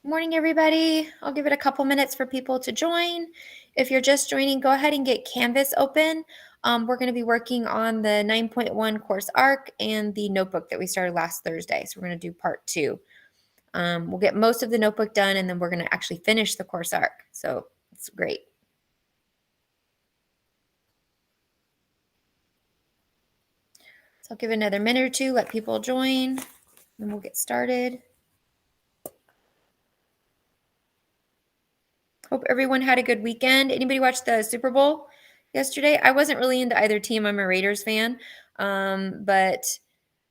Morning, everybody. I'll give it a couple minutes for people to join. If you're just joining, go ahead and get Canvas open. We're going to be working on the 9.1 course arc and the notebook that we started last Thursday. So we're going to do part 2. We'll get most of the notebook done, and then we're going to actually finish the course arc. So it's great. So I'll give it another minute or two, let people join, and we'll get started. Hope everyone had a good weekend. Anybody watch the Super Bowl yesterday? I wasn't really into either team. I'm a Raiders fan. But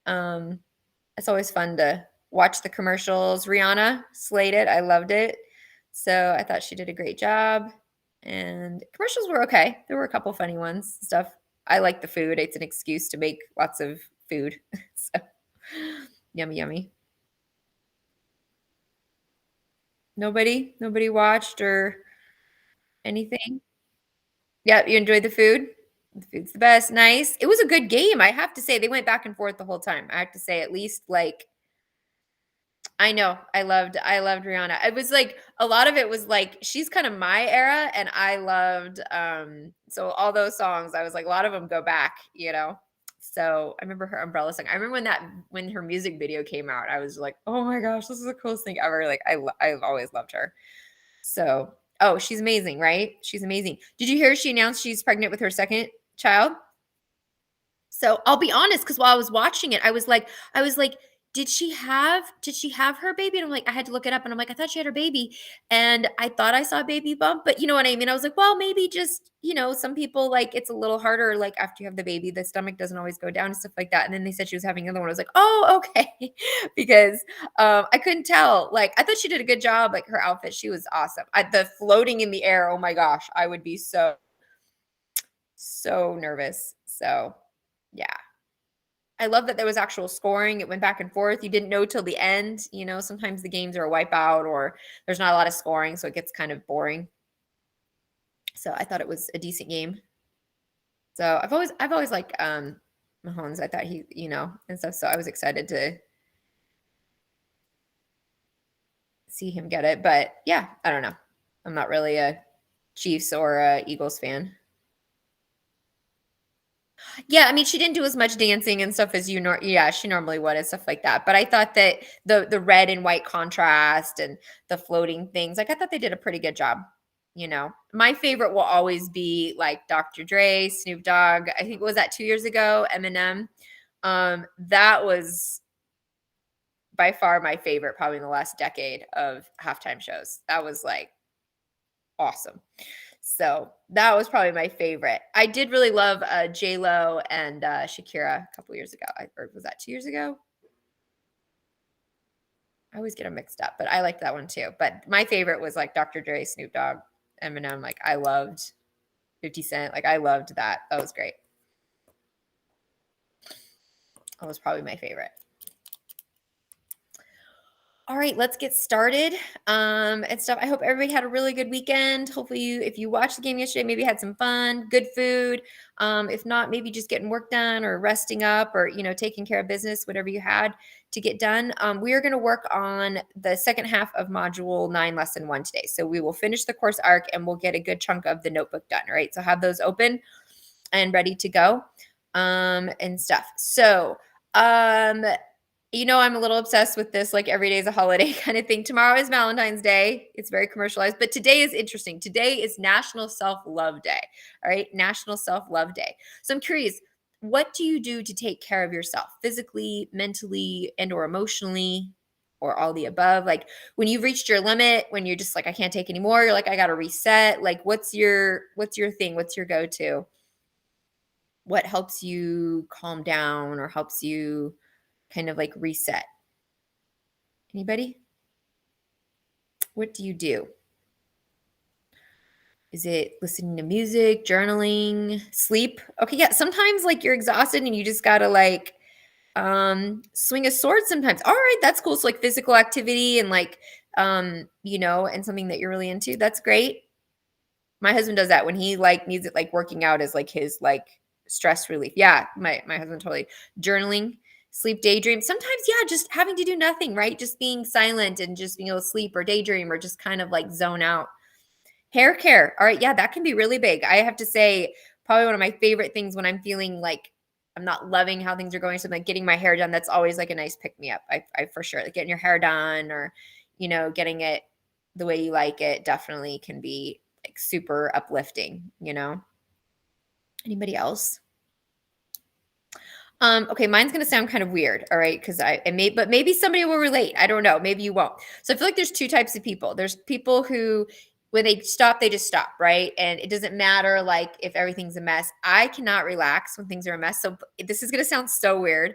it's always fun to watch the commercials. Rihanna slayed it. I loved it. So I thought she did a great job. And commercials were okay. There were a couple funny ones, stuff. I like the food. It's an excuse to make lots of food. So yummy, yummy. Nobody watched or anything? Yeah, you enjoyed the food? The food's the best. Nice. It was a good game. I have to say they went back and forth the whole time. I have to say at least like I know. I loved Rihanna. It was like a lot of it was like she's kind of my era and I loved so all those songs I was like a lot of them go back. So I remember her umbrella song. I remember when her music video came out, I was like, "Oh my gosh, this is the coolest thing ever." Like I've always loved her. So, oh, she's amazing, right? She's amazing. Did you hear she announced she's pregnant with her second child? So I'll be honest, because while I was watching it, I was like, did she have her baby? And I'm like, I had to look it up and I'm like, I thought she had her baby. And I thought I saw a baby bump, but you know what I mean? I was like, well, maybe just, some people like it's a little harder, like after you have the baby, the stomach doesn't always go down and stuff like that. And then they said she was having another one. I was like, oh, okay. Because I couldn't tell. Like, I thought she did a good job. Like her outfit, she was awesome. The floating in the air, oh my gosh, I would be so nervous. So yeah. I love that there was actual scoring. It went back and forth. You didn't know till the end. Sometimes the games are a wipeout or there's not a lot of scoring, so it gets kind of boring. So I thought it was a decent game. So I've always liked Mahomes. I thought he, and stuff. So I was excited to see him get it. But yeah, I don't know. I'm not really a Chiefs or a Eagles fan. Yeah, I mean, she didn't do as much dancing and stuff as yeah, she normally would and stuff like that. But I thought that the red and white contrast and the floating things, like I thought they did a pretty good job. My favorite will always be like Dr. Dre, Snoop Dogg. I think was that 2 years ago, Eminem. That was by far my favorite, probably in the last decade of halftime shows. That was like awesome. So that was probably my favorite. I did really love J Lo and Shakira a couple years ago. Or was that 2 years ago? I always get them mixed up, but I liked that one too. But my favorite was like Dr. Dre, Snoop Dogg, Eminem. Like I loved 50 Cent. Like I loved that. That was great. That was probably my favorite. All right, let's get started and stuff. I hope everybody had a really good weekend. Hopefully, if you watched the game yesterday, maybe had some fun, good food. If not, maybe just getting work done or resting up or taking care of business, whatever you had to get done. We are going to work on the second half of Module 9, Lesson 1 today. So we will finish the course arc and we'll get a good chunk of the notebook done. All right, so have those open and ready to go and stuff. So I'm a little obsessed with this, like every day is a holiday kind of thing. Tomorrow is Valentine's Day. It's very commercialized, but today is interesting. Today is National Self-Love Day. All right, National Self-Love Day. So I'm curious, what do you do to take care of yourself physically, mentally, and or emotionally, or all the above? Like when you've reached your limit, when you're just like, I can't take anymore, you're like, I got to reset. Like what's your thing? What's your go-to? What helps you calm down or helps you kind of like reset? Anybody? What do you do? Is it listening to music, journaling, sleep? Okay, yeah. Sometimes like you're exhausted and you just gotta like swing a sword sometimes. All right, that's cool. So like physical activity and like and something that you're really into. That's great. My husband does that when he like needs it, like working out is like his like stress relief. Yeah, my husband totally. Journaling Sleep, daydream. Sometimes, yeah, just having to do nothing, right? Just being silent and just being able to sleep or daydream or just kind of like zone out. Hair care. All right. Yeah, that can be really big. I have to say, probably one of my favorite things when I'm feeling like I'm not loving how things are going. So, like getting my hair done, that's always like a nice pick me up. I for sure, like getting your hair done or, getting it the way you like it definitely can be like super uplifting. Anybody else? Okay, mine's gonna sound kind of weird, all right, because but maybe somebody will relate. I don't know. Maybe you won't. So I feel like there's two types of people. There's people who, when they stop, they just stop, right? And it doesn't matter like if everything's a mess. I cannot relax when things are a mess. So this is gonna sound so weird,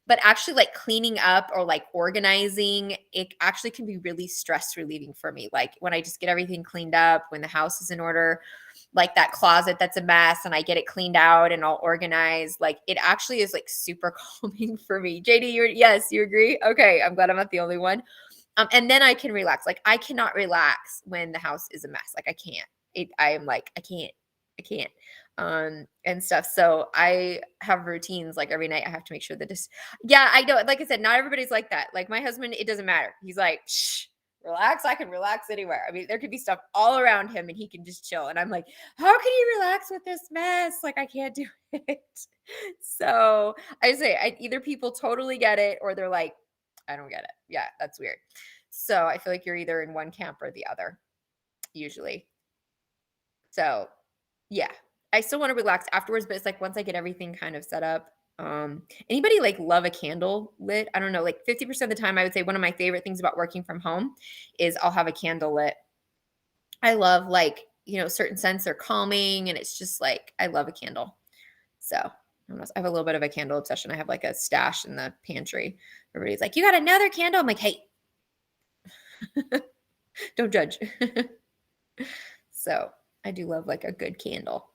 but actually like cleaning up or like organizing, it actually can be really stress relieving for me. Like when I just get everything cleaned up, when the house is in order, like that closet that's a mess and I get it cleaned out and all organized, like it actually is like super calming for me. JD, yes, you agree? Okay, I'm glad I'm not the only one. And then I can relax. Like I cannot relax when the house is a mess. Like I can't. I am like I can't. And stuff. So I have routines like every night. I have to make sure that yeah, I know. Like I said, not everybody's like that. Like my husband, it doesn't matter. He's like, shh, relax. I can relax anywhere. I mean, there could be stuff all around him and he can just chill. And I'm like, how can you relax with this mess? Like I can't do it. So I say either people totally get it or they're like, I don't get it. Yeah, that's weird. So I feel like you're either in one camp or the other, usually. So yeah, I still want to relax afterwards, but it's like once I get everything kind of set up. Anybody like love a candle lit? I don't know, like 50% of the time, I would say one of my favorite things about working from home is I'll have a candle lit. I love like, certain scents are calming and it's just like, I love a candle. So I have a little bit of a candle obsession. I have like a stash in the pantry. Everybody's like, you got another candle? I'm like, hey, don't judge. So I do love like a good candle.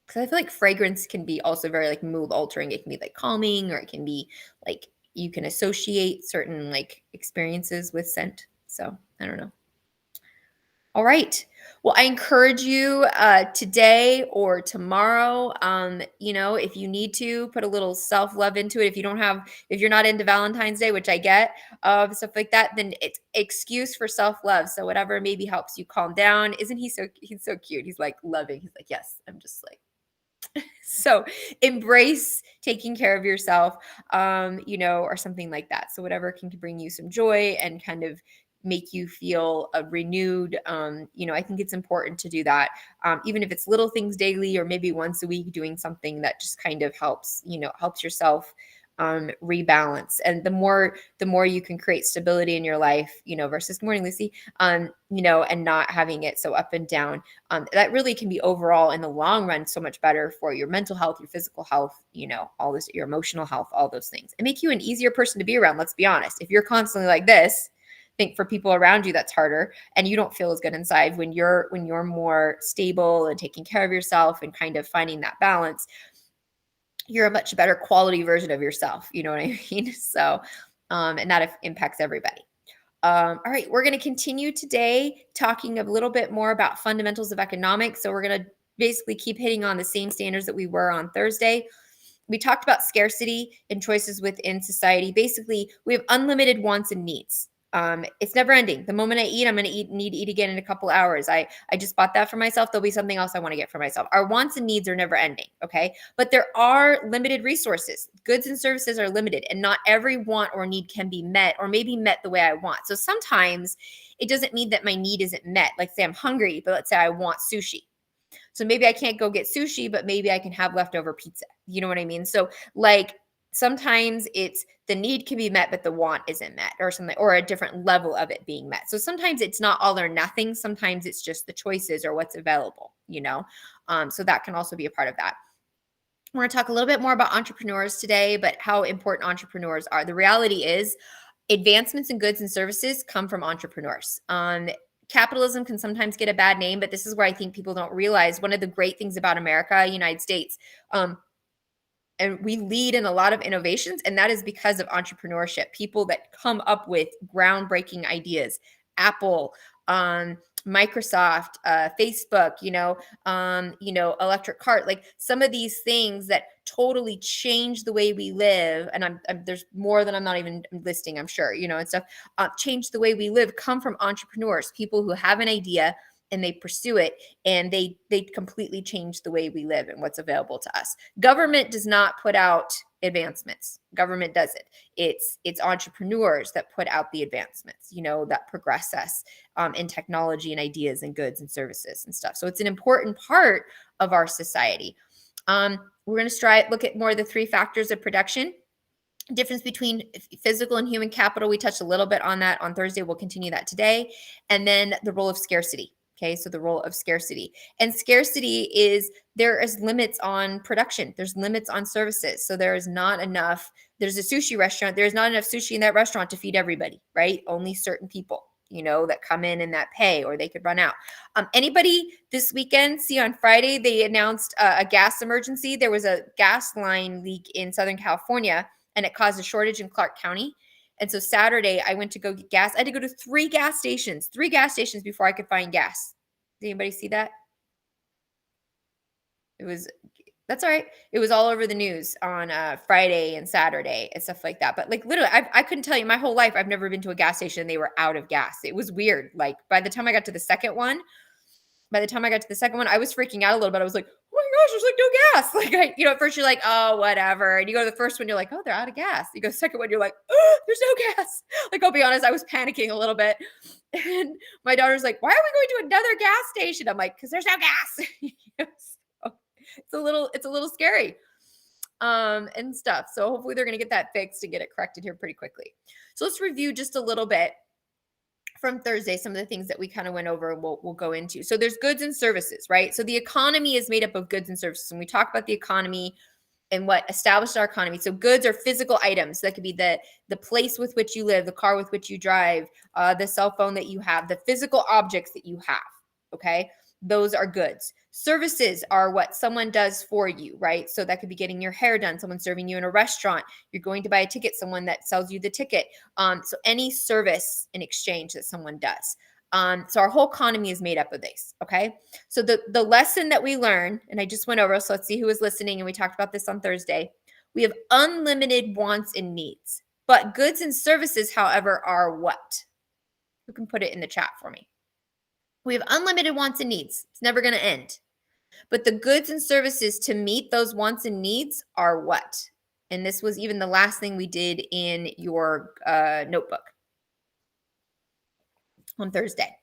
Because I feel like fragrance can be also very like mood altering. It can be like calming, or it can be like you can associate certain like experiences with scent. So I don't know. All right. Well, I encourage you today or tomorrow, if you need to put a little self-love into it. If you're not into Valentine's Day, which I get, stuff like that, then it's excuse for self-love. So whatever maybe helps you calm down. Isn't he's so cute. He's like loving. He's like, yes, I'm just like, so embrace taking care of yourself, or something like that. So whatever can bring you some joy and kind of make you feel renewed. I think it's important to do that. Even if it's little things daily or maybe once a week, doing something that just kind of helps yourself rebalance. And the more you can create stability in your life, versus, good morning, Lucy, and not having it so up and down, that really can be overall in the long run so much better for your mental health, your physical health, all this, your emotional health, all those things, and make you an easier person to be around. Let's be honest. If you're constantly like this, I think for people around you, that's harder, and you don't feel as good inside. When you're more stable and taking care of yourself and kind of finding that balance, you're a much better quality version of yourself. You know what I mean? So, and that impacts everybody. All right, we're going to continue today talking a little bit more about fundamentals of economics. So we're going to basically keep hitting on the same standards that we were on Thursday. We talked about scarcity and choices within society. Basically, we have unlimited wants and needs. It's never ending. The moment I eat, I'm going to need to eat again in a couple hours. I just bought that for myself. There'll be something else I want to get for myself. Our wants and needs are never ending. Okay. But there are limited resources. Goods and services are limited, and not every want or need can be met, or maybe met the way I want. So sometimes it doesn't mean that my need isn't met. Like say I'm hungry, but let's say I want sushi. So maybe I can't go get sushi, but maybe I can have leftover pizza. You know what I mean? So like sometimes it's the need can be met, but the want isn't met, or something, or a different level of it being met. So sometimes it's not all or nothing. Sometimes it's just the choices or what's available, so that can also be a part of that. We're going to talk a little bit more about entrepreneurs today, but how important entrepreneurs are. The reality is advancements in goods and services come from entrepreneurs. Capitalism can sometimes get a bad name, but this is where I think people don't realize one of the great things about America, United States, and we lead in a lot of innovations, and that is because of entrepreneurship. People that come up with groundbreaking ideas. Apple, Microsoft, Facebook, electric cart, like some of these things that totally change the way we live. And there's more than I'm not even listing, I'm sure, and stuff, change the way we live, come from entrepreneurs, people who have an idea and they pursue it, and they completely change the way we live and what's available to us. Government does not put out advancements. Government does it. It's entrepreneurs that put out the advancements, that progress us in technology and ideas and goods and services and stuff. So it's an important part of our society. We're going to look at more of the 3 factors of production. Difference between physical and human capital. We touched a little bit on that on Thursday. We'll continue that today. And then the role of scarcity. Okay, so the role of scarcity. And scarcity is there is limits on production. There's limits on services. So there is not enough. There's a sushi restaurant. There's not enough sushi in that restaurant to feed everybody, right? Only certain people, that come in and that pay, or they could run out. Anybody this weekend see on Friday, they announced a gas emergency. There was a gas line leak in Southern California, and it caused a shortage in Clark County. And so Saturday, I went to go get gas. I had to go to 3 gas stations before I could find gas. Did anybody see that? That's all right. It was all over the news on Friday and Saturday and stuff like that. But like literally, I couldn't tell you my whole life. I've never been to a gas station and they were out of gas. It was weird. Like by the time I got to the second one, I was freaking out a little bit. I was like, oh my gosh, there's like no gas. Like at first you're like, oh, whatever. And you go to the first one, you're like, oh, they're out of gas. You go to the second one, you're like, oh, there's no gas. Like, I'll be honest, I was panicking a little bit. And my daughter's like, why are we going to another gas station? I'm like, because there's no gas. So it's a little scary and stuff. So hopefully they're going to get that fixed and get it corrected here pretty quickly. So let's review just a little bit from Thursday, some of the things that we kind of went over, we'll go into. So there's goods and services, right? So the economy is made up of goods and services. And we talk about the economy and what established our economy. So goods are physical items. That could be the place with which you live, the car with which you drive, the cell phone that you have, the physical objects that you have, okay? Those are goods. Services are what someone does for you, right? So that could be getting your hair done, someone serving you in a restaurant, you're going to buy a ticket, someone that sells you the ticket. So any service in exchange that someone does. So our whole economy is made up of these, okay? So the lesson that we learn, and I just went over, so let's see who is listening, and we talked about this on Thursday. We have unlimited wants and needs, but goods and services, however, are what? Who can put it in the chat for me? We have unlimited wants and needs. It's never going to end. But the goods and services to meet those wants and needs are what? And this was even the last thing we did in your notebook on Thursday.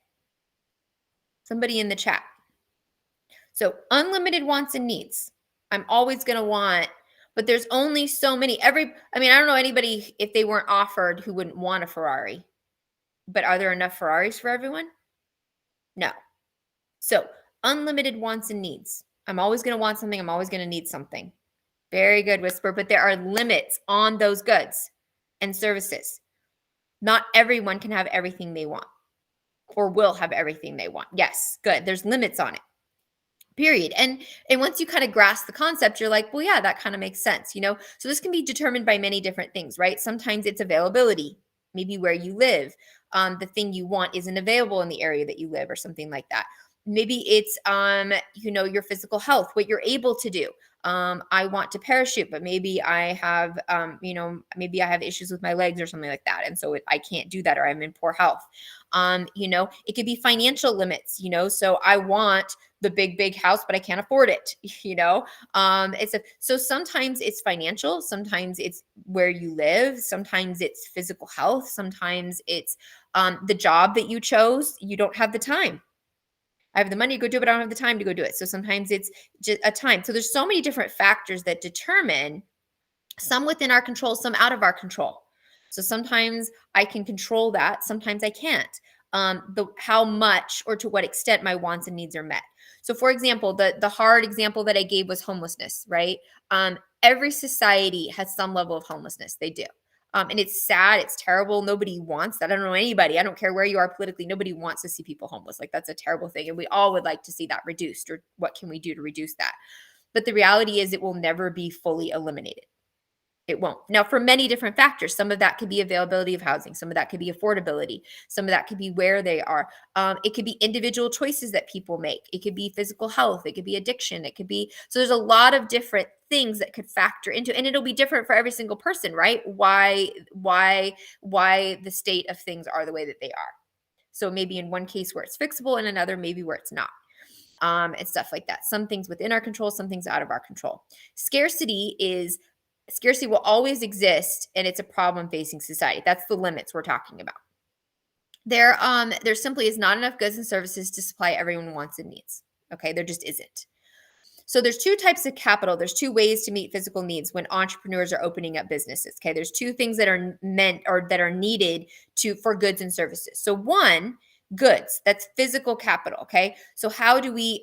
Somebody in the chat. So unlimited wants and needs. I'm always going to want, but there's only so many. I don't know anybody, if they weren't offered, who wouldn't want a Ferrari. But are there enough Ferraris for everyone? No. So unlimited wants and needs. I'm always going to want something. I'm always going to need something. Very good, Whisper. But there are limits on those goods and services. Not everyone can have everything they want or will have everything they want. Yes, good. There's limits on it. Period. And once you kind of grasp the concept, you're like, well, yeah, that kind of makes sense, So this can be determined by many different things, right? Sometimes it's availability, maybe where you live. The thing you want isn't available in the area that you live or something like that. Maybe it's, your physical health, what you're able to do. I want to parachute, but maybe I have, maybe I have issues with my legs or something like that. And so I can't do that, or I'm in poor health. It could be financial limits, so I want the big house, but I can't afford it, so sometimes it's financial, sometimes it's where you live, sometimes it's physical health, sometimes it's the job that you chose, you don't have the time. I have the money to go do it, but I don't have the time to go do it. So sometimes it's just a time. So there's so many different factors that determine, some within our control, some out of our control. So sometimes I can control that. Sometimes I can't. How much or to what extent my wants and needs are met. So for example, the hard example that I gave was homelessness, right? Every society has some level of homelessness. They do. And it's sad. It's terrible. Nobody wants that. I don't know anybody. I don't care where you are politically. Nobody wants to see people homeless. Like, that's a terrible thing. And we all would like to see that reduced, or what can we do to reduce that? But the reality is it will never be fully eliminated. It won't. Now, for many different factors, some of that could be availability of housing, some of that could be affordability, some of that could be where they are. It could be individual choices that people make. It could be physical health. It could be addiction. It could be so. There's a lot of different things that could factor into, and it'll be different for every single person, right? Why the state of things are the way that they are. So maybe in one case where it's fixable, and another maybe where it's not. And stuff like that. Some things within our control, some things out of our control. Scarcity will always exist, and it's a problem facing society. That's the limits we're talking about. There simply is not enough goods and services to supply everyone wants and needs. Okay, there just isn't. So there's two types of capital. There's two ways to meet physical needs when entrepreneurs are opening up businesses. Okay, there's two things that are meant or that are needed for goods and services. So one, goods, that's physical capital. Okay, so how do we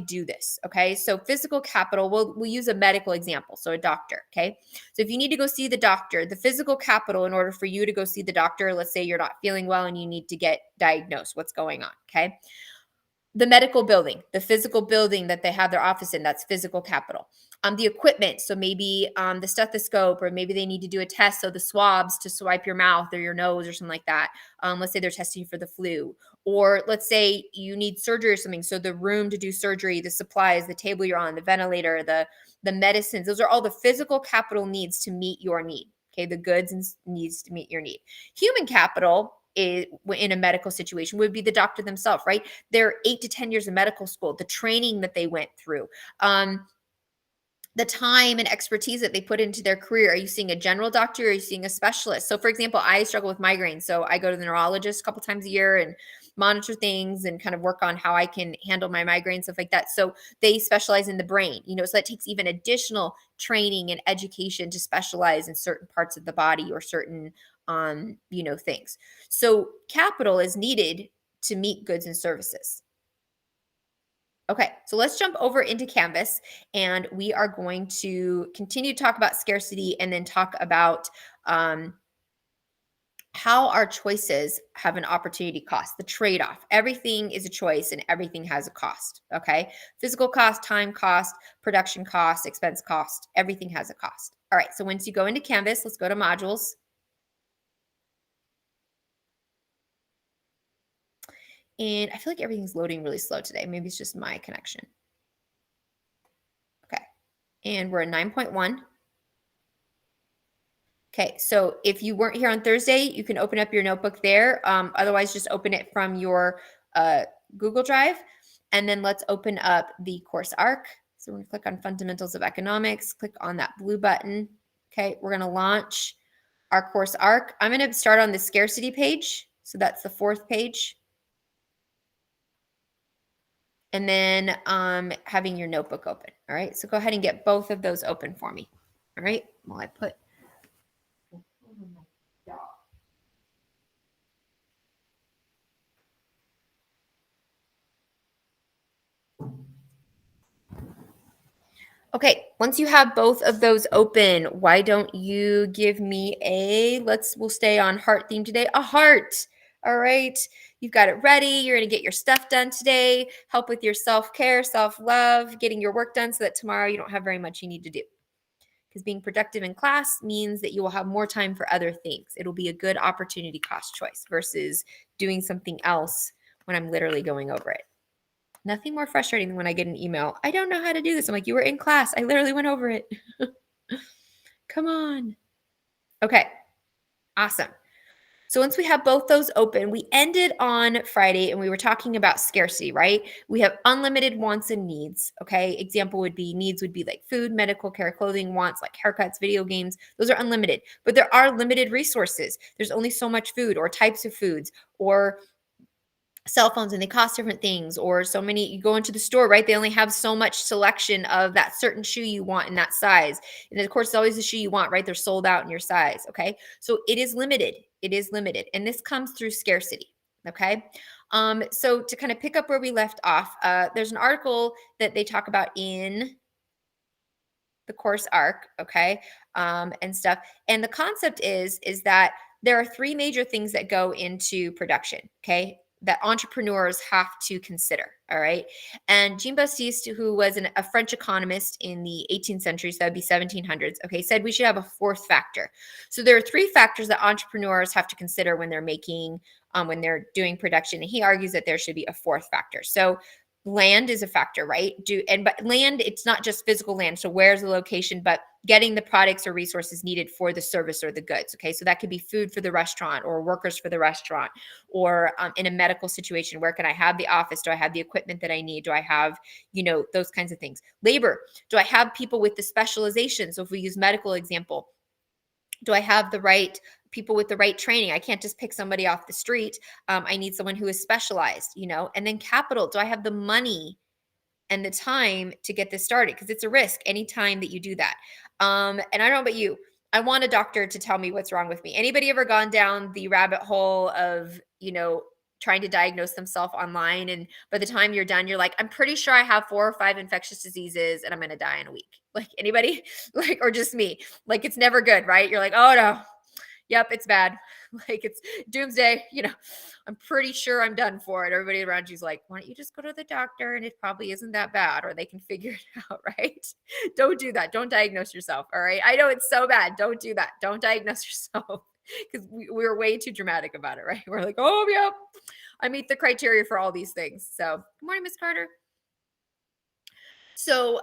do this? Okay, so physical capital, we'll use a medical example. So a doctor. Okay, so if you need to go see the doctor, the physical capital in order for you to go see the doctor, let's say you're not feeling well and you need to get diagnosed, what's going on? Okay, the medical building, the physical building that they have their office in, that's physical capital. The equipment, so maybe the stethoscope, or maybe they need to do a test, so the swabs to swipe your mouth or your nose or something like that. Let's say they're testing for the flu, or let's say you need surgery or something, so the room to do surgery, the supplies, the table you're on, the ventilator, the medicines, those are all the physical capital needs to meet your need. Okay, the goods and needs to meet your need. Human capital in a medical situation would be the doctor themselves, right? Their 8 to 10 years of medical school, the training that they went through, the time and expertise that they put into their career. Are you seeing a general doctor, or are you seeing a specialist? So for example, I struggle with migraines. So I go to the neurologist a couple times a year and monitor things and kind of work on how I can handle my migraines, stuff like that. So they specialize in the brain, so that takes even additional training and education to specialize in certain parts of the body or certain, things. So capital is needed to meet goods and services. Okay, so let's jump over into Canvas, and we are going to continue to talk about scarcity and then talk about how our choices have an opportunity cost, the trade-off. Everything is a choice and everything has a cost, okay? Physical cost, time cost, production cost, expense cost, everything has a cost. All right, so once you go into Canvas, let's go to modules. And I feel like everything's loading really slow today. Maybe it's just my connection. Okay, and we're at 9.1. Okay, so if you weren't here on Thursday, you can open up your notebook there. Otherwise, just open it from your Google Drive. And then let's open up the course ARC. So we're going to click on Fundamentals of Economics, click on that blue button. Okay, we're going to launch our course ARC. I'm going to start on the scarcity page. So that's the 4th page. And then having your notebook open. All right, so go ahead and get both of those open for me. All right, while I put Okay, once you have both of those open, why don't you give me we'll stay on heart theme today, a heart. All right, you've got it ready. You're going to get your stuff done today, help with your self-care, self-love, getting your work done so that tomorrow you don't have very much you need to do. Because being productive in class means that you will have more time for other things. It'll be a good opportunity cost choice versus doing something else when I'm literally going over it. Nothing more frustrating than when I get an email. I don't know how to do this. I'm like, you were in class. I literally went over it. Come on. Okay. Awesome. So once we have both those open, we ended on Friday and we were talking about scarcity, right? We have unlimited wants and needs. Okay. Example would be needs would be like food, medical care, clothing, wants like haircuts, video games. Those are unlimited, but there are limited resources. There's only so much food or types of foods or cell phones, and they cost different things, or so many. You go into the store, right? They only have so much selection of that certain shoe you want in that size. And of course, it's always the shoe you want, right? They're sold out in your size. Okay. So it is limited. It is limited. And this comes through scarcity. Okay. So to kind of pick up where we left off, there's an article that they talk about in the course ARC. Okay. And stuff. And the concept is that there are 3 major things that go into production. Okay. that entrepreneurs have to consider. All right. And Jean Baptiste, who was a French economist in the 18th century, so that'd be 1700s, okay, said we should have a fourth factor. So there are three factors that entrepreneurs have to consider when they're making, when they're doing production. And he argues that there should be a fourth factor. So land is a factor, right? But land, it's not just physical land. So where's the location, but getting the products or resources needed for the service or the goods. Okay. So that could be food for the restaurant or workers for the restaurant, or in a medical situation, where can I have the office? Do I have the equipment that I need? Do I have, those kinds of things? Labor. Do I have people with the specialization? So if we use medical example, do I have the right people with the right training? I can't just pick somebody off the street. I need someone who is specialized, and then capital. Do I have the money and the time to get this started? Because it's a risk anytime that you do that. And I don't know about you. I want a doctor to tell me what's wrong with me. Anybody ever gone down the rabbit hole of, trying to diagnose themselves online, and by the time you're done, you're like, I'm pretty sure I have 4 or 5 infectious diseases and I'm going to die in a week. Like, anybody? Like, or just me? Like, it's never good, right? You're like, oh no, yep, it's bad. Like, it's doomsday. I'm pretty sure I'm done for it. Everybody around you's like, why don't you just go to the doctor, and it probably isn't that bad, or they can figure it out, right? Don't do that. Don't diagnose yourself. All right. I know it's so bad. Don't do that. Don't diagnose yourself, because we're way too dramatic about it, right? We're like, oh, yep, I meet the criteria for all these things. So, good morning, Miss Carter. So,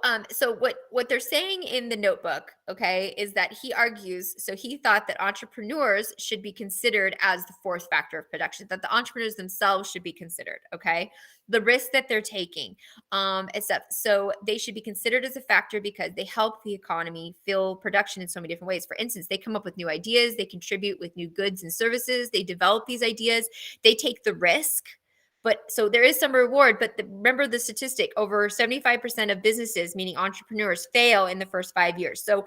what they're saying in the notebook, okay, is that he argues. So he thought that entrepreneurs should be considered as the fourth factor of production. That the entrepreneurs themselves should be considered. Okay, the risk that they're taking, etc. So they should be considered as a factor because they help the economy fuel production in so many different ways. For instance, they come up with new ideas. They contribute with new goods and services. They develop these ideas. They take the risk. But so there is some reward, but remember the statistic: over 75% of businesses, meaning entrepreneurs, fail in the first 5 years. So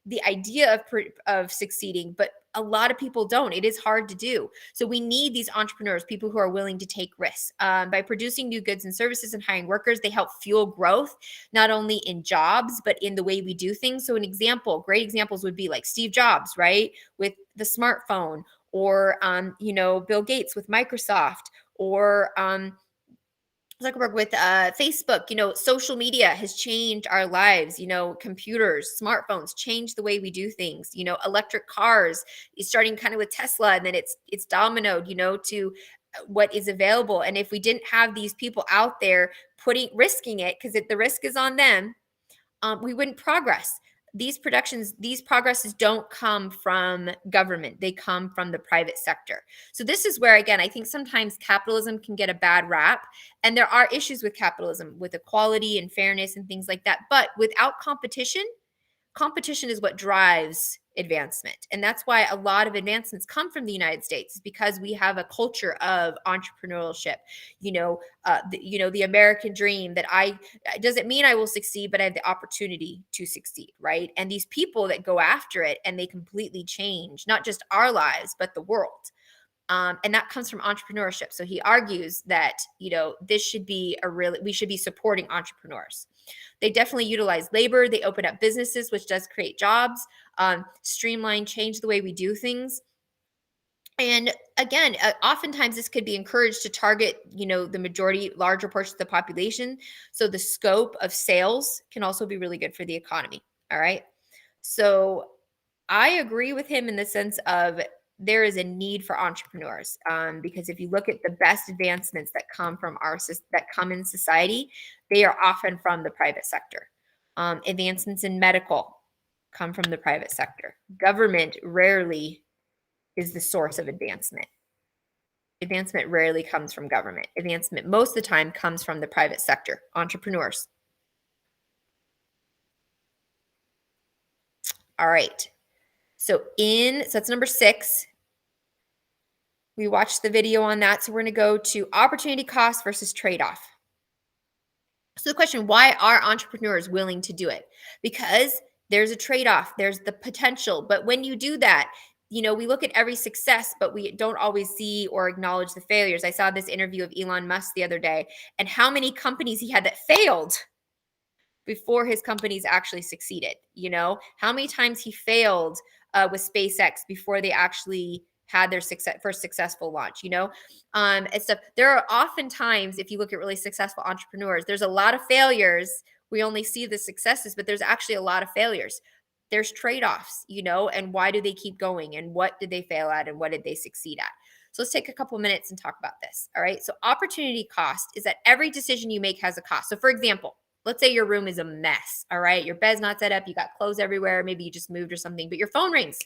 the idea of succeeding, but a lot of people don't. It is hard to do. So we need these entrepreneurs, people who are willing to take risks. By producing new goods and services and hiring workers, they help fuel growth, not only in jobs, but in the way we do things. So great examples would be like Steve Jobs, right? With the smartphone, or, Bill Gates with Microsoft, or Zuckerberg with Facebook. Social media has changed our lives. Computers, smartphones change the way we do things. Electric cars is starting kind of with Tesla, and then it's dominoed, to what is available. And if we didn't have these people out there risking it, because the risk is on them, we wouldn't progress. These progresses don't come from government. They come from the private sector. So this is where, again, I think sometimes capitalism can get a bad rap. And there are issues with capitalism, with equality and fairness and things like that. But without competition is what drives advancement. And that's why a lot of advancements come from the United States, because we have a culture of entrepreneurship. The American dream, that doesn't mean I will succeed, but I have the opportunity to succeed, right? And these people that go after it, and they completely change not just our lives, but the world. And that comes from entrepreneurship. So he argues that, we should be supporting entrepreneurs. They definitely utilize labor. They open up businesses, which does create jobs, streamline, change the way we do things. And again, oftentimes this could be encouraged to target, the larger portion of the population. So the scope of sales can also be really good for the economy. All right. So I agree with him in the sense of there is a need for entrepreneurs, because if you look at the best advancements that come in society, they are often from the private sector. Advancements in medical come from the private sector. Government rarely is the source of advancement. Advancement rarely comes from government. Advancement most of the time comes from the private sector, entrepreneurs. All right. So that's number 6. We watched the video on that. So we're going to go to opportunity cost versus trade-off. So the question, why are entrepreneurs willing to do it? Because there's a trade-off, there's the potential. But when you do that, we look at every success, but we don't always see or acknowledge the failures. I saw this interview of Elon Musk the other day, and how many companies he had that failed before his companies actually succeeded. How many times he failed with SpaceX before they actually had their first successful launch, and stuff. There are oftentimes, if you look at really successful entrepreneurs, there's a lot of failures. We only see the successes, but there's actually a lot of failures. There's trade-offs, and why do they keep going, and what did they fail at, and what did they succeed at? So let's take a couple minutes and talk about this. All right. So opportunity cost is that every decision you make has a cost. So for example, let's say your room is a mess. All right. Your bed's not set up. You got clothes everywhere. Maybe you just moved or something, but your phone rings.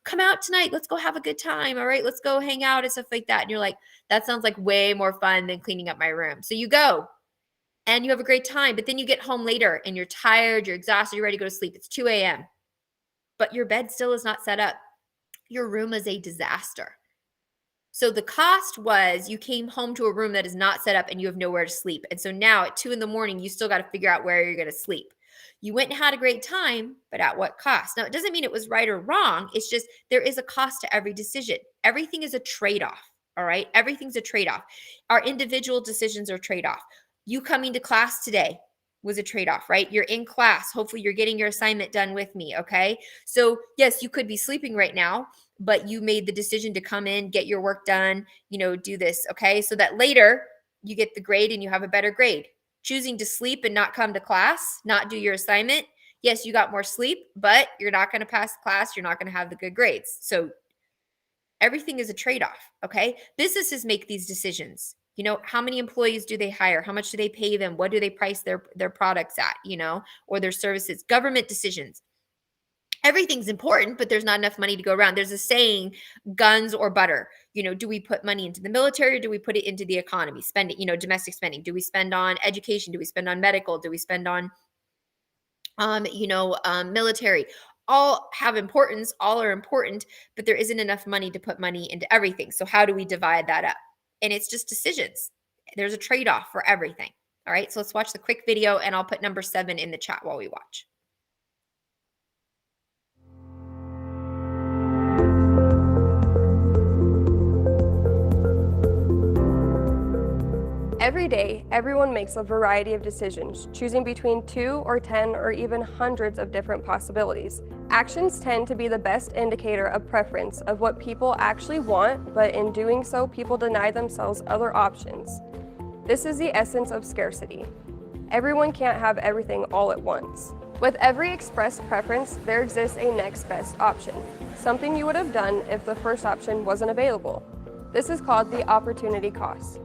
Come out tonight. Let's go have a good time. All right. Let's go hang out and stuff like that. And you're like, that sounds like way more fun than cleaning up my room. So you go and you have a great time, but then you get home later and you're tired, you're exhausted, you're ready to go to sleep. It's 2 a.m., but your bed still is not set up. Your room is a disaster. So the cost was you came home to a room that is not set up and you have nowhere to sleep. And so now at 2 a.m, you still got to figure out where you're going to sleep. You went and had a great time, but at what cost? Now, it doesn't mean it was right or wrong. It's just there is a cost to every decision. Everything is a trade-off, all right? Everything's a trade-off. Our individual decisions are trade-off. You coming to class today was a trade-off, right? You're in class. Hopefully you're getting your assignment done with me, okay? So yes, you could be sleeping right now, but you made the decision to come in, get your work done, do this, okay? So that later you get the grade and you have a better grade. Choosing to sleep and not come to class, not do your assignment. Yes, you got more sleep, but you're not going to pass class. You're not going to have the good grades. So everything is a trade-off, okay? Businesses make these decisions. How many employees do they hire? How much do they pay them? What do they price their products at, or their services? Government decisions. Everything's important, but there's not enough money to go around. There's a saying, guns or butter. Do we put money into the military or do we put it into the economy? Spend it, domestic spending. Do we spend on education? Do we spend on medical? Do we spend on, military? All have importance. All are important, but there isn't enough money to put money into everything. So how do we divide that up? And it's just decisions. There's a trade-off for everything. All right. So let's watch the quick video and I'll put number 7 in the chat while we watch. Every day, everyone makes a variety of decisions, choosing between 2 or 10 or even hundreds of different possibilities. Actions tend to be the best indicator of preference of what people actually want, but in doing so, people deny themselves other options. This is the essence of scarcity. Everyone can't have everything all at once. With every expressed preference, there exists a next best option, something you would have done if the first option wasn't available. This is called the opportunity cost.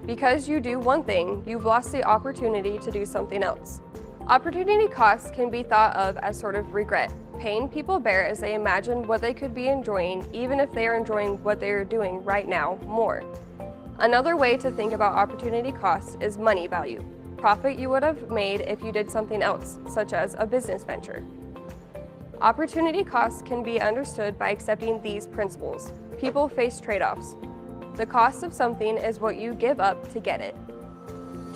Because you do one thing, you've lost the opportunity to do something else. Opportunity costs can be thought of as sort of regret, pain people bear as they imagine what they could be enjoying, even if they are enjoying what they are doing right now more. Another way to think about opportunity costs is money value, profit you would have made if you did something else, such as a business venture. Opportunity costs can be understood by accepting these principles. People face trade-offs. The cost of something is what you give up to get it.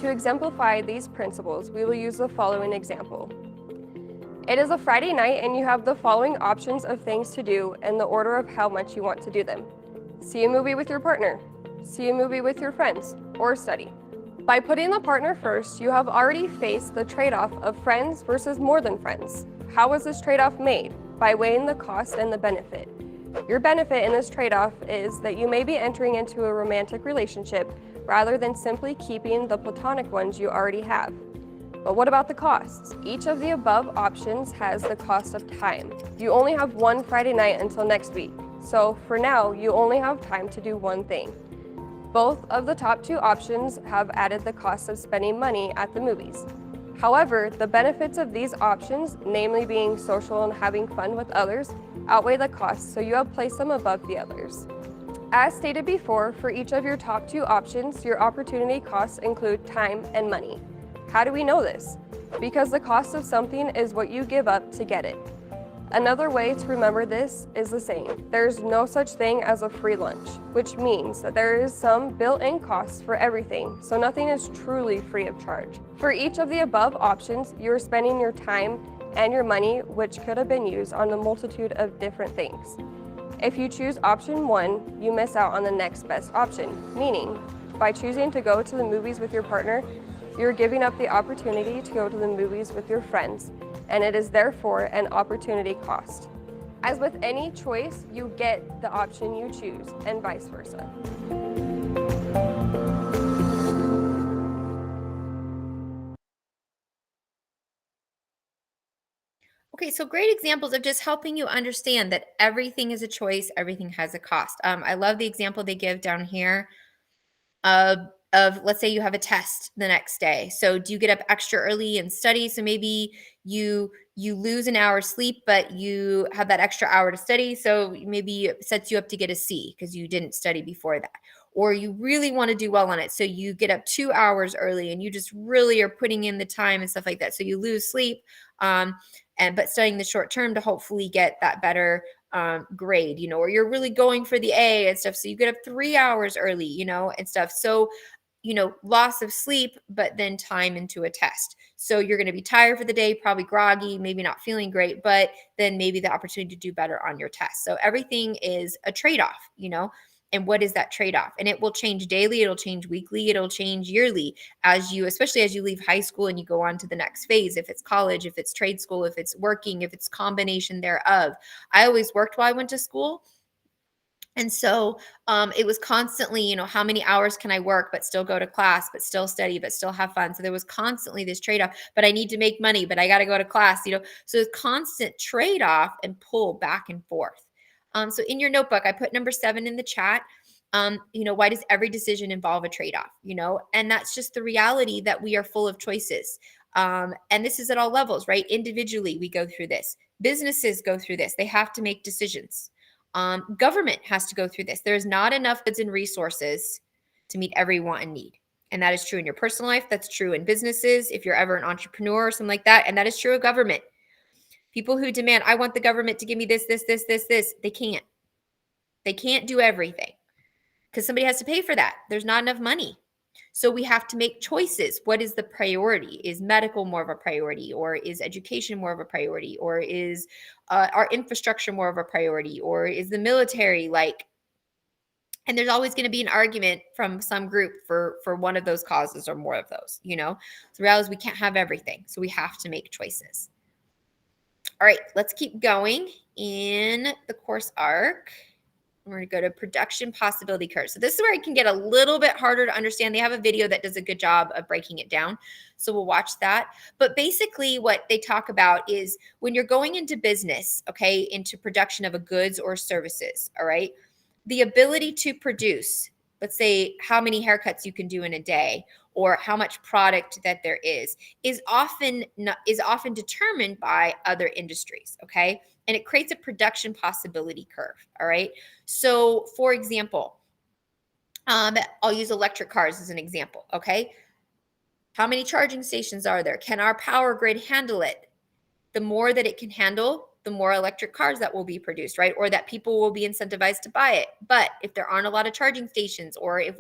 To exemplify these principles, we will use the following example. It is a Friday night and you have the following options of things to do in the order of how much you want to do them. See a movie with your partner, see a movie with your friends, or study. By putting the partner first, you have already faced the trade-off of friends versus more than friends. How was this trade-off made? By weighing the cost and the benefit. Your benefit in this trade-off is that you may be entering into a romantic relationship rather than simply keeping the platonic ones you already have. But what about the costs? Each of the above options has the cost of time. You only have one Friday night until next week, so for now, you only have time to do one thing. Both of the top 2 options have added the cost of spending money at the movies. However, the benefits of these options, namely being social and having fun with others, outweigh the costs, so you have placed them above the others. As stated before, for each of your top 2 options, your opportunity costs include time and money. How do we know this? Because the cost of something is what you give up to get it. Another way to remember this is the saying, there's no such thing as a free lunch, which means that there is some built-in costs for everything, so nothing is truly free of charge. For each of the above options, you're spending your time and your money, which could have been used on a multitude of different things. If you choose option 1, you miss out on the next best option, meaning by choosing to go to the movies with your partner, you're giving up the opportunity to go to the movies with your friends, and it is therefore an opportunity cost. As with any choice, you get the option you choose, and vice versa. Okay, so great examples of just helping you understand that everything is a choice, everything has a cost. I love the example they give down here of let's say you have a test the next day. So do you get up extra early and study? So maybe you lose an hour sleep, but you have that extra hour to study. So maybe it sets you up to get a C because you didn't study before that. Or you really want to do well on it. So you get up 2 hours early and you just really are putting in the time and stuff like that. So you lose sleep, but studying the short term to hopefully get that better grade, or you're really going for the A and stuff. So you get up 3 hours early, and stuff. So, loss of sleep, but then time into a test. So you're going to be tired for the day, probably groggy, maybe not feeling great, but then maybe the opportunity to do better on your test. So everything is a trade-off, and what is that trade-off? And it will change daily, it'll change weekly, it'll change yearly especially as you leave high school and you go on to the next phase, if it's college, if it's trade school, if it's working, if it's combination thereof. I always worked while I went to school. And so it was constantly, how many hours can I work, but still go to class, but still study, but still have fun. So there was constantly this trade-off, but I need to make money, but I got to go to class, so it's constant trade-off and pull back and forth. So in your notebook, I put number 7 in the chat. Why does every decision involve a trade-off? And that's just the reality that we are full of choices. And this is at all levels, right? Individually, we go through this. Businesses go through this. They have to make decisions. Government has to go through this. There's not enough goods and resources to meet every want and need. And that is true in your personal life. That's true in businesses. If you're ever an entrepreneur or something like that. And that is true of government. People who demand, I want the government to give me this, they can't. They can't do everything because somebody has to pay for that. There's not enough money. So we have to make choices. What is the priority? Is medical more of a priority, or is education more of a priority, or is our infrastructure more of a priority, or is the military and there's always going to be an argument from some group for one of those causes or more of those, So the reality is we can't have everything. So we have to make choices. All right, let's keep going in the course arc. We're going to go to production possibility curve. So this is where it can get a little bit harder to understand. They have a video that does a good job of breaking it down. So we'll watch that. But basically what they talk about is when you're going into business, okay, into production of a goods or services, all right, the ability to produce, let's say how many haircuts you can do in a day or how much product that there is often determined by other industries, okay? And it creates a production possibility curve, all right? So for example, I'll use electric cars as an example, okay? How many charging stations are there? Can our power grid handle it? The more that it can handle, the more electric cars that will be produced, right? Or that people will be incentivized to buy it. But if there aren't a lot of charging stations, or if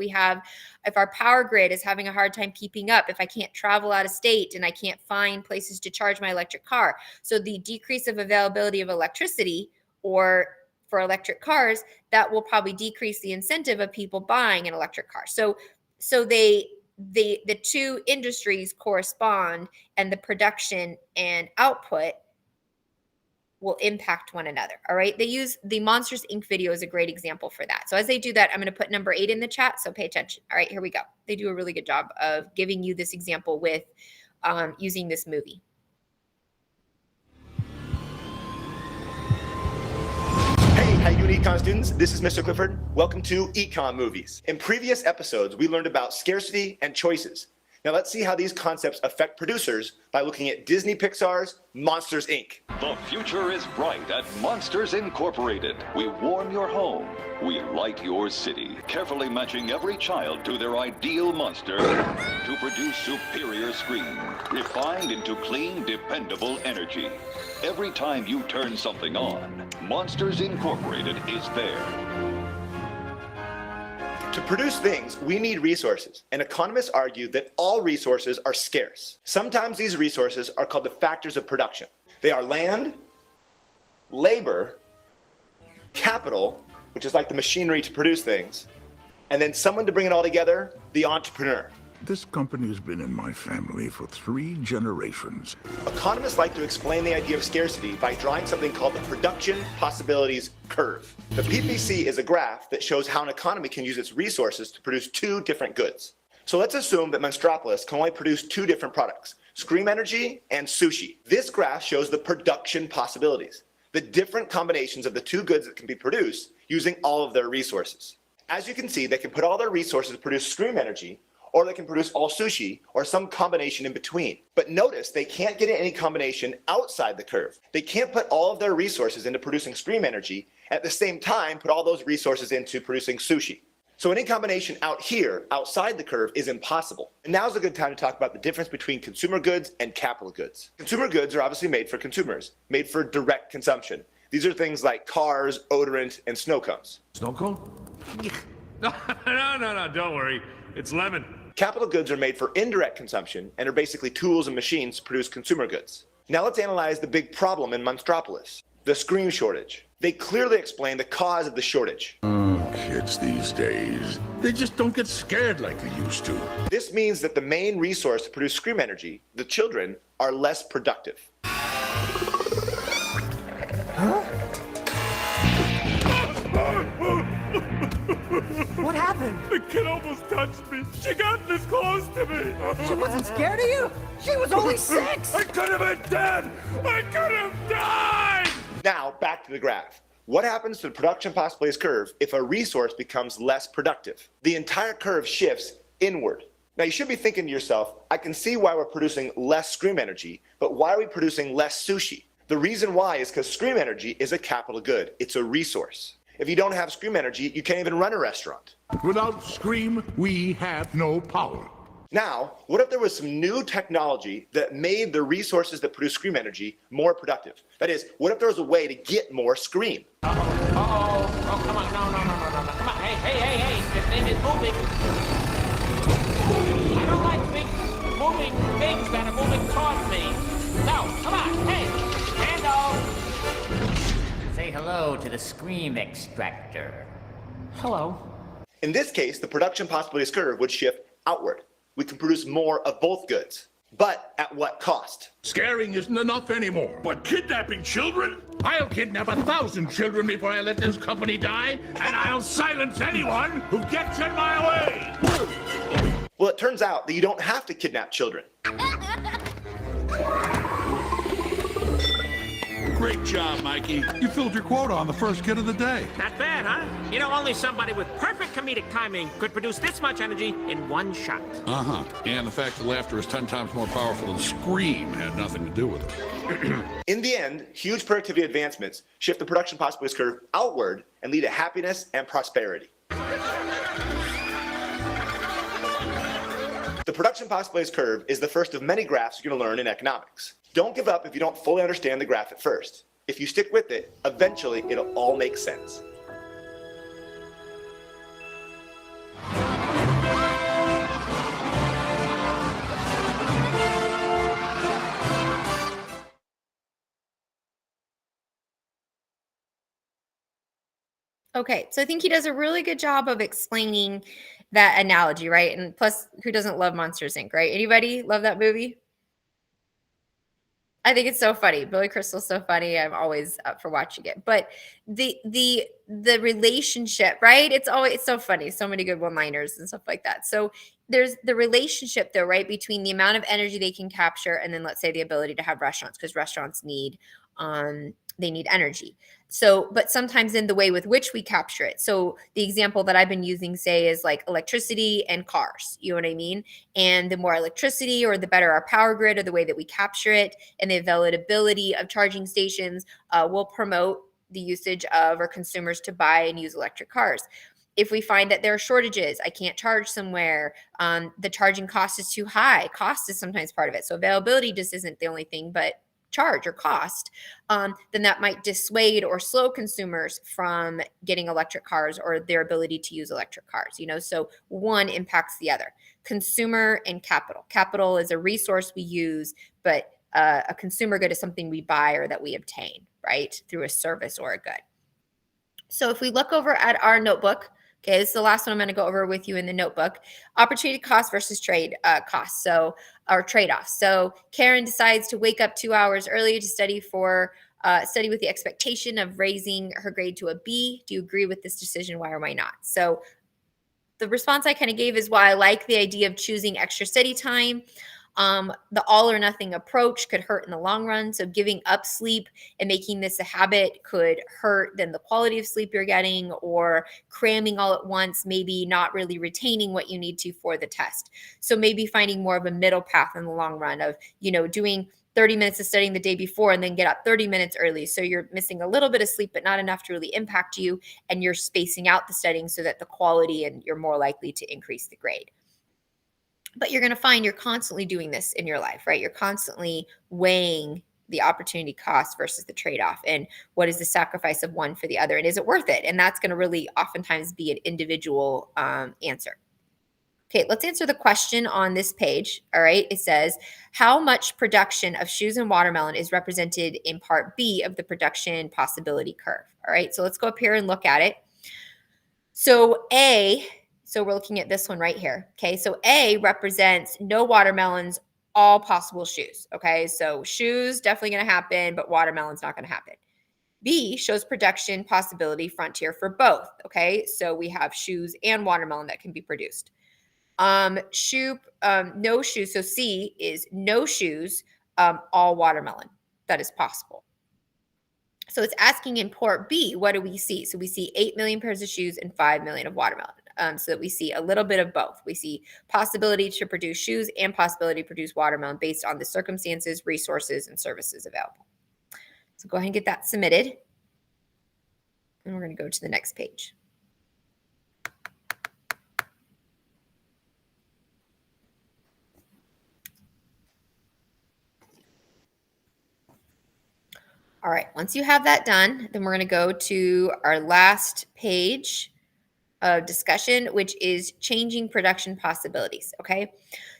our power grid is having a hard time keeping up, if I can't travel out of state and I can't find places to charge my electric car. So the decrease of availability of electricity or for electric cars, that will probably decrease the incentive of people buying an electric car. So the two industries correspond, and the production and output will impact one another. All right. They use the Monsters Inc. video as a great example for that. So as they do that, I'm going to put number 8 in the chat. So pay attention. All right, here we go. They do a really good job of giving you this example with using this movie. Hey, how you doing, Econ students? This is Mr. Clifford. Welcome to Econ Movies. In previous episodes, we learned about scarcity and choices. Now let's see how these concepts affect producers by looking at Disney Pixar's Monsters, Inc. The future is bright at Monsters Incorporated. We warm your home. We light your city, carefully matching every child to their ideal monster to produce superior screen, refined into clean, dependable energy. Every time you turn something on, Monsters Incorporated is there. To produce things, we need resources, and economists argue that all resources are scarce. Sometimes these resources are called the factors of production. They are land, labor, capital, which is like the machinery to produce things, and then someone to bring it all together, the entrepreneur. This company's been in my family for 3 generations. Economists like to explain the idea of scarcity by drawing something called the production possibilities curve. The PPC is a graph that shows how an economy can use its resources to produce 2 different goods. So let's assume that Monstropolis can only produce 2 different products, Scream Energy and sushi. This graph shows the production possibilities, the different combinations of the 2 goods that can be produced using all of their resources. As you can see, they can put all their resources to produce Scream Energy, or they can produce all sushi, or some combination in between. But notice they can't get any combination outside the curve. They can't put all of their resources into producing Scream Energy, at the same time put all those resources into producing sushi. So any combination out here, outside the curve, is impossible. And now's a good time to talk about the difference between consumer goods and capital goods. Consumer goods are obviously made for consumers, made for direct consumption. These are things like cars, odorant, and snow cones. Snow cone? No, don't worry. It's lemon. Capital goods are made for indirect consumption and are basically tools and machines to produce consumer goods. Now let's analyze the big problem in Monstropolis, the Scream shortage. They clearly explain the cause of the shortage. Kids these days, they just don't get scared like they used to. This means that the main resource to produce Scream Energy, the children, are less productive. What happened? The kid almost touched me. She got this close to me. She wasn't scared of you? She was only 6! I could have been dead. I could have died. Now, back to the graph. What happens to the production possibilities curve if a resource becomes less productive? The entire curve shifts inward. Now, you should be thinking to yourself, I can see why we're producing less Scream Energy, but why are we producing less sushi? The reason why is because Scream Energy is a capital good. It's a resource. If you don't have Scream Energy, you can't even run a restaurant. Without Scream, we have no power. Now, what if there was some new technology that made the resources that produce Scream Energy more productive? That is, what if there was a way to get more Scream? Oh, come on, no, come on, hey, this thing is moving. I don't like big moving things that are moving towards me. No, come on, hey, stand up. Say hello to the Scream Extractor. Hello. In this case, the production possibilities curve would shift outward. We can produce more of both goods. But at what cost? Scaring isn't enough anymore. But kidnapping children? I'll kidnap 1,000 children before I let this company die, And I'll silence anyone who gets in my way. Well, it turns out that you don't have to kidnap children. Great job, Mikey. You filled your quota on the first kid of the day. Not bad, huh? You know, only somebody with perfect comedic timing could produce this much energy in one shot. Uh-huh. And the fact that laughter is 10 times more powerful than scream had nothing to do with it. In the end, huge productivity advancements shift the production possibilities curve outward and lead to happiness and prosperity. The production possibilities curve is the first of many graphs you're going to learn in economics. Don't give up if you don't fully understand the graph at first. If you stick with it, eventually it'll all make sense. Okay, so I think he does a really good job of explaining that analogy, right? And plus, who doesn't love Monsters, Inc., right? Anybody love that movie? I think it's so funny. Billy Crystal's so funny. I'm always up for watching it. But the relationship, right? It's so funny. So many good one-liners and stuff like that. So there's the relationship though, right, between the amount of energy they can capture and then let's say the ability to have restaurants, because restaurants need they need energy. So, but sometimes in the way with which we capture it. So the example that I've been using, say, is like electricity and cars. You know what I mean? And the more electricity or the better our power grid or the way that we capture it and the availability of charging stations will promote the usage of our consumers to buy and use electric cars. If we find that there are shortages, I can't charge somewhere, the charging cost is too high. Cost is sometimes part of it. So availability just isn't the only thing, but charge or cost, then that might dissuade or slow consumers from getting electric cars or their ability to use electric cars, you know, so one impacts the other. Consumer and capital. Capital is a resource we use, but a consumer good is something we buy or that we obtain, right, through a service or a good. So if we look over at our notebook, Okay, this is the last one I'm going to go over with you in the notebook. Opportunity cost versus trade cost, or trade-off. So Karen decides to wake up 2 hours early to study with the expectation of raising her grade to a B. Do you agree with this decision? Why or why not? So the response I kind of gave is why I like the idea of choosing extra study time. The all or nothing approach could hurt in the long run. So giving up sleep and making this a habit could hurt then the quality of sleep you're getting, or cramming all at once, maybe not really retaining what you need to for the test. So maybe finding more of a middle path in the long run of, doing 30 minutes of studying the day before and then get up 30 minutes early. So you're missing a little bit of sleep, but not enough to really impact you. And you're spacing out the studying so that the quality and you're more likely to increase the grade. But you're going to find you're constantly doing this in your life, right? You're constantly weighing the opportunity cost versus the trade-off, and what is the sacrifice of one for the other, and is it worth it? And that's going to really oftentimes be an individual answer. Okay, let's answer the question on this page. All right, it says, how much production of shoes and watermelon is represented in part B of the production possibility curve? All right, so let's go up here and look at it. So we're looking at this one right here. Okay, so A represents no watermelons, all possible shoes. Okay, so shoes definitely going to happen, but watermelon's not going to happen. B shows production possibility frontier for both. Okay, so we have shoes and watermelon that can be produced. No shoes. So C is no shoes, all watermelon. That is possible. So it's asking in port B, what do we see? So we see 8 million pairs of shoes and 5 million of watermelon. So that we see a little bit of both. We see possibility to produce shoes and possibility to produce watermelon based on the circumstances, resources, and services available. So go ahead and get that submitted. And we're going to go to the next page. All right, once you have that done, then we're going to go to our last page of discussion, which is changing production possibilities. Okay,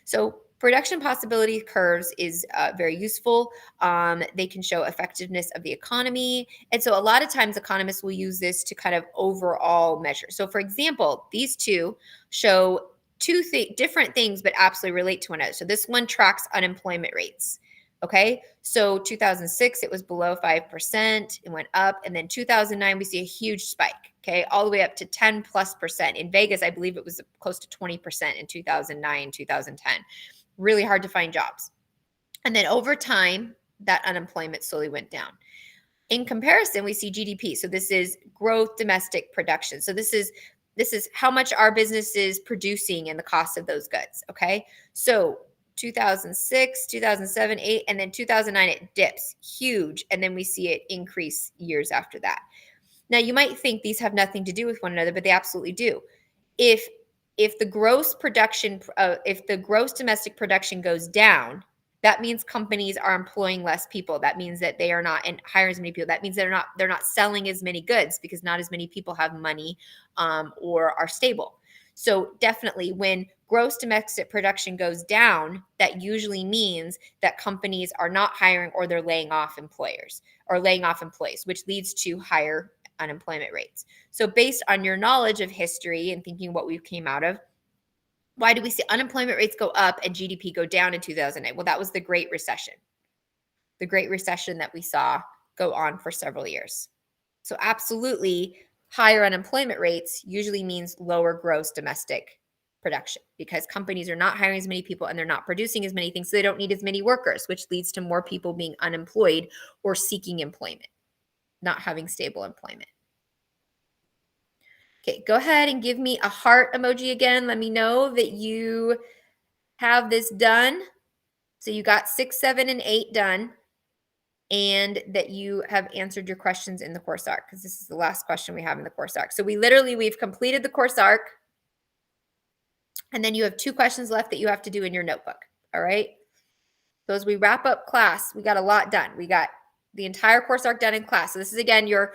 so production possibility curves is very useful. They can show effectiveness of the economy. And so a lot of times economists will use this to kind of overall measure. So for example, these two show two different things, but absolutely relate to one another. So this one tracks unemployment rates. Okay, so 2006, it was below 5%. It went up. And then 2009, we see a huge spike. Okay, all the way up to 10+%. In Vegas, I believe it was close to 20% in 2009, 2010. Really hard to find jobs. And then over time, that unemployment slowly went down. In comparison, we see GDP. So this is growth domestic production. So this is how much our business is producing and the cost of those goods. Okay, so 2006, 2007, 8, and then 2009, it dips huge. And then we see it increase years after that. Now, you might think these have nothing to do with one another, but they absolutely do. If the gross production, if the gross domestic production goes down, that means companies are employing less people. That means that they are not hiring as many people. That means they're not selling as many goods because not as many people have money or are stable. So definitely when gross domestic production goes down, that usually means that companies are not hiring or they're laying off employees, which leads to higher unemployment rates. So based on your knowledge of history and thinking what we came out of, why do we see unemployment rates go up and GDP go down in 2008? Well, that was the Great Recession. The Great Recession that we saw go on for several years. So absolutely, higher unemployment rates usually means lower gross domestic production because companies are not hiring as many people and they're not producing as many things, so they don't need as many workers, which leads to more people being unemployed or seeking employment, not having stable employment. Okay, go ahead and give me a heart emoji again. Let me know that you have this done. So you got 6, 7, and 8 done, and that you have answered your questions in the course arc, because this is the last question we have in the course arc. So we've completed the course arc, and then you have 2 questions left that you have to do in your notebook. All right. So as we wrap up class, we got a lot done. We got the entire course arc done in class. So this is, again, your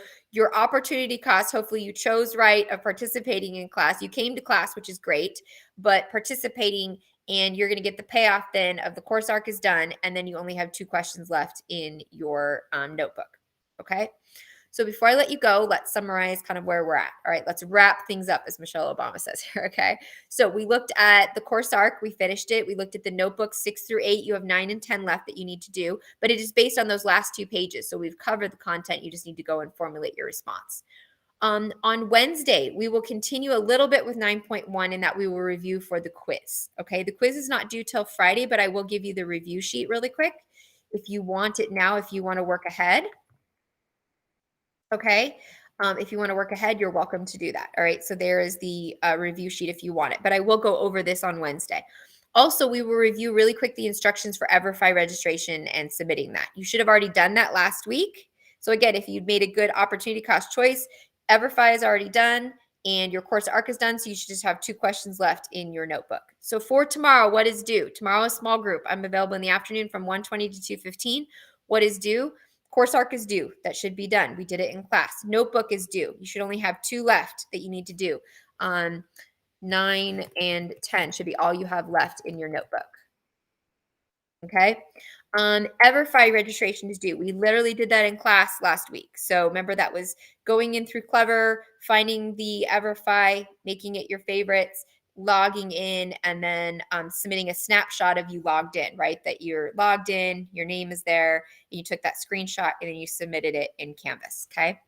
opportunity cost. Hopefully you chose right of participating in class. You came to class, which is great, but participating, and you're going to get the payoff then of the course arc is done, and then you only have 2 questions left in your notebook. Okay. So before I let you go, let's summarize kind of where we're at. All right, let's wrap things up, as Michelle Obama says here, okay? So we looked at the course arc. We finished it. We looked at the notebooks 6 through 8. You have 9 and 10 left that you need to do, but it is based on those last 2 pages. So we've covered the content. You just need to go and formulate your response. On Wednesday, we will continue a little bit with 9.1 and that we will review for the quiz. Okay, the quiz is not due till Friday, but I will give you the review sheet really quick if you want it now, if you want to work ahead. Okay, if you want to work ahead, you're welcome to do that. All right, so there is the review sheet if you want it, but I will go over this on Wednesday. Also, we will review really quick the instructions for EverFi registration and submitting that. You should have already done that last week. So again, if you'd made a good opportunity cost choice, EverFi is already done and your course arc is done. So you should just have 2 questions left in your notebook. So for tomorrow, what is due? Tomorrow is small group. I'm available in the afternoon from 1:20 to 2:15. What is due? Course arc is due. That should be done. We did it in class. Notebook is due. You should only have 2 left that you need to do. 9 and 10 should be all you have left in your notebook. Okay. EverFi registration is due. We literally did that in class last week. So remember, that was going in through Clever, finding the EverFi, making it your favorites, logging in, and then submitting a snapshot of you logged in, right? That you're logged in, your name is there, and you took that screenshot and then you submitted it in Canvas. Okay.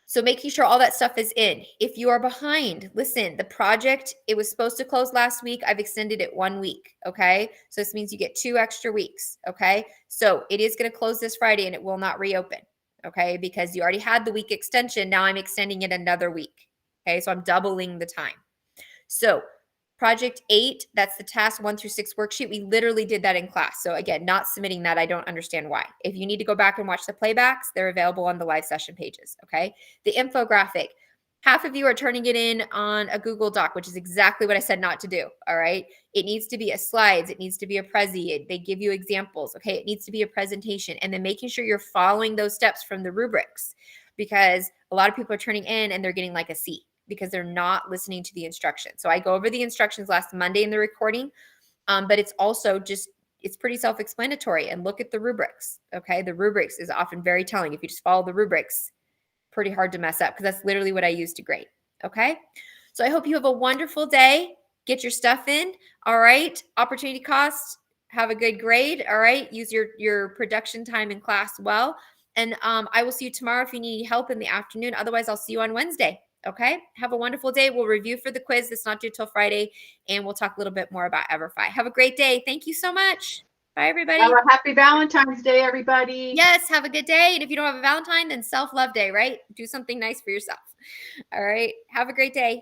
So making sure all that stuff is in. If you are behind, listen, the project, it was supposed to close last week. I've extended it 1 week. Okay. So this means you get 2 extra weeks. Okay. So it is going to close this Friday and it will not reopen. Okay. Because you already had the week extension. Now I'm extending it another week. Okay. So I'm doubling the time. So Project 8, that's the task 1 through 6 worksheet. We literally did that in class. So again, not submitting that, I don't understand why. If you need to go back and watch the playbacks, they're available on the live session pages, okay? The infographic, half of you are turning it in on a Google Doc, which is exactly what I said not to do, all right? It needs to be a slides. It needs to be a Prezi. They give you examples, okay? It needs to be a presentation. And then making sure you're following those steps from the rubrics, because a lot of people are turning in and they're getting like a C, because they're not listening to the instructions. So I go over the instructions last Monday in the recording, but it's also just, it's pretty self-explanatory, and look at the rubrics. Okay. The rubrics is often very telling. If you just follow the rubrics, pretty hard to mess up, because that's literally what I use to grade. Okay. So I hope you have a wonderful day. Get your stuff in. All right. Opportunity cost, have a good grade. All right. Use your production time in class well. And I will see you tomorrow if you need help in the afternoon. Otherwise, I'll see you on Wednesday. Okay. Have a wonderful day. We'll review for the quiz. It's not due till Friday. And we'll talk a little bit more about EverFi. Have a great day. Thank you so much. Bye, everybody. Have a happy Valentine's Day, everybody. Yes. Have a good day. And if you don't have a Valentine, then self-love day, right? Do something nice for yourself. All right. Have a great day.